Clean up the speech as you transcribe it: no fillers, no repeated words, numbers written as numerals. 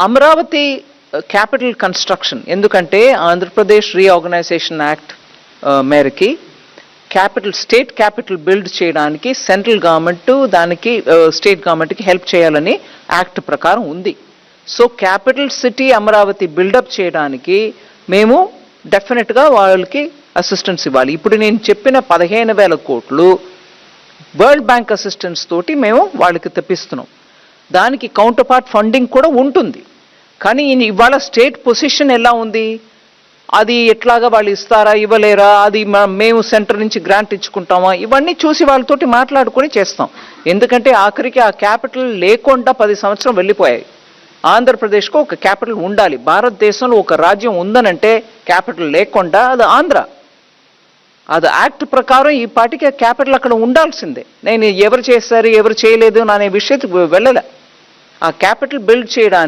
Amaravati capital construction ఎందుకంటే Andhra Pradesh reorganisation act మేరకి state capital build చేయడానికి సెంట్రల్ గవర్నమెంట్ దానికి స్టేట్ గవర్నమెంట్కి హెల్ప్ చేయాలని యాక్ట్ ప్రకారం ఉంది. So capital city Amaravati buildup చేయడానికి మేము డెఫినెట్గా వాళ్ళకి అసిస్టెన్స్ ఇవ్వాలి. ఇప్పుడు నేను చెప్పిన 15,000 కోట్లు వరల్డ్ బ్యాంక్ అసిస్టెన్స్ తోటి మేము వాళ్ళకి తెప్పిస్తున్నాం. దానికి కౌంటర్ పార్ట్ ఫండింగ్ కూడా ఉంటుంది. కానీ ఇవాళ స్టేట్ పొజిషన్ ఎలా ఉంది, అది ఎట్లాగా వాళ్ళు ఇస్తారా ఇవ్వలేరా, అది మేము సెంటర్ నుంచి గ్రాంట్ ఇచ్చుకుంటామా, ఇవన్నీ చూసి వాళ్ళతోటి మాట్లాడుకొని చేస్తాం. ఎందుకంటే ఆఖరికి ఆ క్యాపిటల్ లేకుండా 10 సంవత్సరం వెళ్ళిపోయాయి. ఆంధ్రప్రదేశ్కు ఒక క్యాపిటల్ ఉండాలి. భారతదేశంలో ఒక రాజ్యం ఉందనంటే క్యాపిటల్ లేకుండా అది ఆంధ్ర. అది యాక్ట్ ప్రకారం ఈ పార్టీకి ఆ క్యాపిటల్ అక్కడ ఉండాల్సిందే. నేను ఎవరు చేస్తారు ఎవరు చేయలేదు అనే విషయానికి వెళ్ళలే. ఆ క్యాపిటల్ బిల్డ్ చేయడానికి